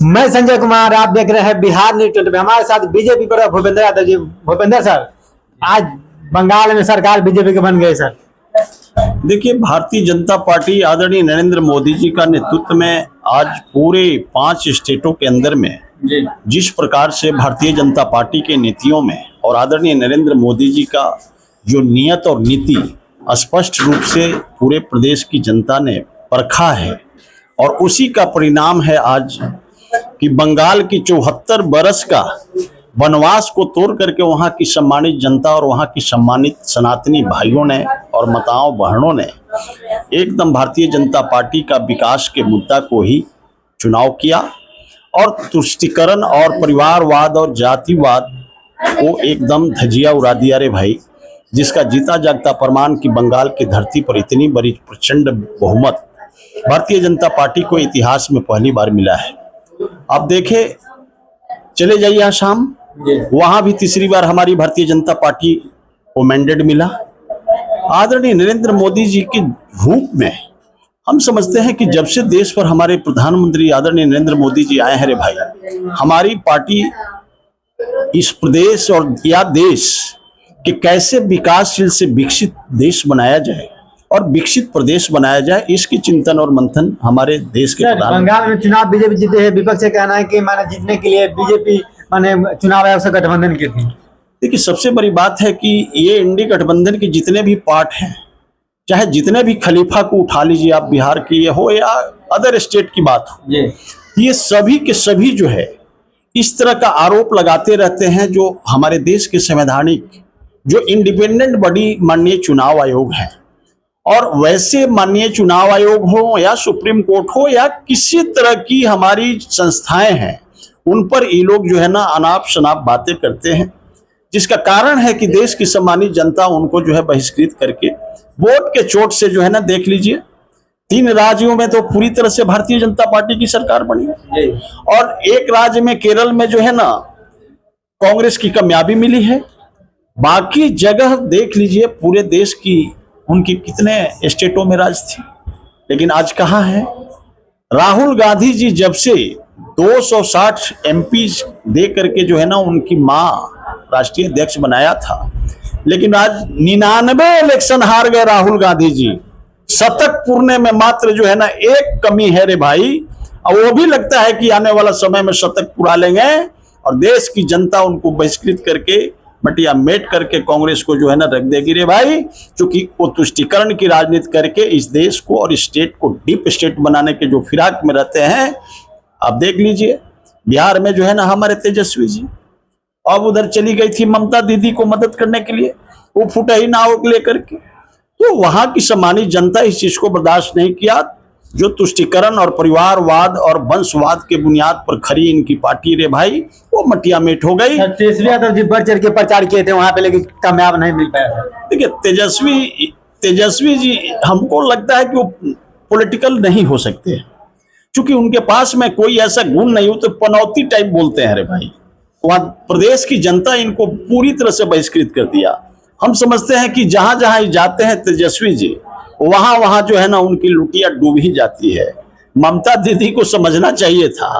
मैं संजय कुमार, आप देख रहे हैं बिहार न्यूज 20 में। हमारे साथ बीजेपी पर भूपेंद्र यादव जी। भूपेंद्र सर, आज बंगाल में सरकार बीजेपी की बन गई सर। देखिए, भारतीय जनता पार्टी आदरणीय नरेंद्र मोदी जी का नेतृत्व में आज पूरे 5 स्टेटों के अंदर में जिस प्रकार से भारतीय जनता पार्टी के नीतियों में और आदरणीय नरेंद्र मोदी जी का जो नियत और नीति स्पष्ट रूप से पूरे प्रदेश की जनता ने परखा है, और उसी का परिणाम है आज कि बंगाल की 74 बरस का वनवास को तोड़ करके वहाँ की सम्मानित जनता और वहाँ की सम्मानित सनातनी भाइयों ने और माताओं बहनों ने एकदम भारतीय जनता पार्टी का विकास के मुद्दा को ही चुनाव किया और तुष्टीकरण और परिवारवाद और जातिवाद को एकदम धजिया उड़ा दिया रे भाई, जिसका जीता जागता प्रमाण कि बंगाल की धरती पर इतनी बड़ी प्रचंड बहुमत भारतीय जनता पार्टी को इतिहास में पहली बार मिला है। अब देखे, चले जाइए आसाम, वहां भी तीसरी बार हमारी भारतीय जनता पार्टी को मैंडेट मिला। आदरणीय नरेंद्र मोदी जी के रूप में हम समझते हैं कि जब से देश पर हमारे प्रधानमंत्री आदरणीय नरेंद्र मोदी जी आए हैं रे भाई, हमारी पार्टी इस प्रदेश और या देश के कैसे विकासशील से विकसित देश बनाया जाए और विकसित प्रदेश बनाया जाए, इसकी चिंतन और मंथन हमारे देश के बंगाल में चुनाव बीजेपी जीते हैं। विपक्ष से कहना है कि माने जीतने के लिए बीजेपी माने चुनाव आयोग से गठबंधन की थी। देखिए, सबसे बड़ी बात है कि ये इंडी गठबंधन के जितने भी पार्ट हैं, चाहे जितने भी खलीफा को उठा लीजिए आप, बिहार की ये हो या अदर स्टेट की बात हो, ये सभी के सभी जो है इस तरह का आरोप लगाते रहते हैं जो हमारे देश के संवैधानिक जो इंडिपेंडेंट बॉडी माननीय चुनाव आयोग है, और वैसे माननीय चुनाव आयोग हो या सुप्रीम कोर्ट हो या किसी तरह की हमारी संस्थाएं हैं, उन पर ये लोग जो है ना अनाप शनाप बातें करते हैं, जिसका कारण है कि देश की सम्मानित जनता उनको जो है बहिष्कृत करके वोट के चोट से जो है ना, देख लीजिए 3 राज्यों में तो पूरी तरह से भारतीय जनता पार्टी की सरकार बनी है, और एक राज्य में केरल में जो है ना कांग्रेस की कामयाबी मिली है। बाकी जगह देख लीजिए पूरे देश की उनकी कितने स्टेटों में राज थी, लेकिन आज कहाँ है? राहुल गांधी जी जब से 260 एमपी दे करके जो है ना उनकी मां राष्ट्रीय अध्यक्ष बनाया था, लेकिन आज 99 इलेक्शन हार गए राहुल गांधी जी। शतक पूरने में मात्र जो है ना एक कमी है रे भाई, और वो भी लगता है कि आने वाला समय में शतक पूरा लेंगे और देश की जनता उनको बहिष्कृत करके मटिया मेट करके कांग्रेस को जो है ना रख देगी रे भाई, क्योंकि वो तुष्टीकरण की राजनीति करके इस देश को और स्टेट को डीप स्टेट बनाने के जो फिराक में रहते हैं। आप देख लीजिए बिहार में जो है ना हमारे तेजस्वी जी, अब उधर चली गई थी ममता दीदी को मदद करने के लिए, वो फूटा ही नाव लेकर के, तो वहां की सम्मानित जनता इस चीज को बर्दाश्त नहीं किया। जो तुष्टीकरण और परिवारवाद और वंशवाद के बुनियाद पर खड़ी इनकी पार्टी रे भाई, वो मटिया मेट हो गई। तेजस्वी यादव जी बढ़ चढ़ के प्रचार किए थे वहां पे, लेकिन कामयाब नहीं मिल पाया। देखिए, तेजस्वी जी हमको लगता है कि वो पॉलिटिकल नहीं हो सकते, क्योंकि उनके पास में कोई ऐसा गुण नहीं हो, तो पनौती टाइप बोलते हैं रे भाई। वहां प्रदेश की जनता इनको पूरी तरह से बहिष्कृत कर दिया। हम समझते हैं कि जहां जहां जाते हैं तेजस्वी जी, वहां वहां जो है ना उनकी लुटिया डूब ही जाती है। ममता दीदी को समझना चाहिए था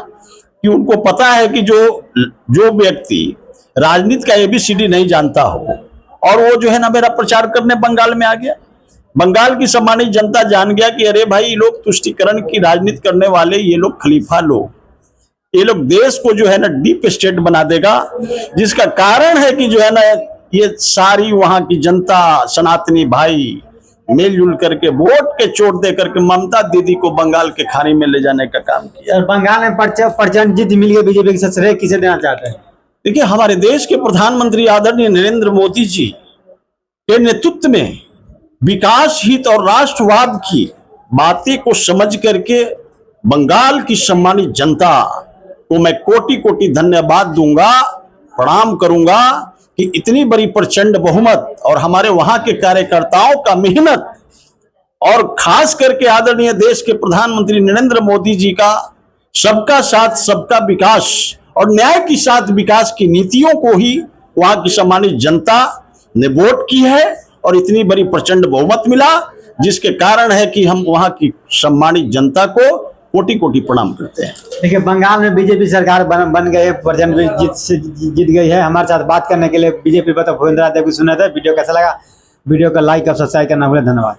कि उनको पता है कि जो व्यक्ति राजनीति का ABCD नहीं जानता हो, और वो जो है ना मेरा प्रचार करने बंगाल में आ गया। बंगाल की सम्मानित जनता जान गया कि अरे भाई, ये लोग तुष्टीकरण की राजनीति करने वाले, ये लोग खलीफा लोग, ये लोग देश को जो है ना डीप स्टेट बना देगा, जिसका कारण है कि जो है ना ये सारी वहां की जनता सनातनी भाई मिलजुल करके वोट के चोट दे करके ममता दीदी को बंगाल के खाने में ले जाने का काम किया। बंगाल में प्रचंड जीत मिल गई बीजेपी के, श्रेय किसे देना चाहते हैं? देखिए, हमारे देश के प्रधानमंत्री आदरणीय नरेंद्र मोदी जी के नेतृत्व में विकास हित और राष्ट्रवाद की बातें को समझ करके बंगाल की सम्मानित जनता को मैं कोटि कोटि धन्यवाद दूंगा, प्रणाम करूंगा कि इतनी बड़ी प्रचंड बहुमत और हमारे वहां के कार्यकर्ताओं का मेहनत, और खास करके आदरणीय देश के प्रधानमंत्री नरेंद्र मोदी जी का सबका साथ सबका विकास और न्याय के साथ विकास की नीतियों को ही वहां की सम्मानित जनता ने वोट की है, और इतनी बड़ी प्रचंड बहुमत मिला, जिसके कारण है कि हम वहां की सम्मानित जनता को कोटि कोटि प्रणाम करते हैं। देखिए बंगाल में बीजेपी सरकार बन गई है, प्रचंड भी जीत गई है। हमारे साथ बात करने के लिए बीजेपी पर भूपेंद्र यादव की सुने थे। वीडियो कैसा लगा, वीडियो को लाइक और सब्सक्राइब करना भूलें। धन्यवाद।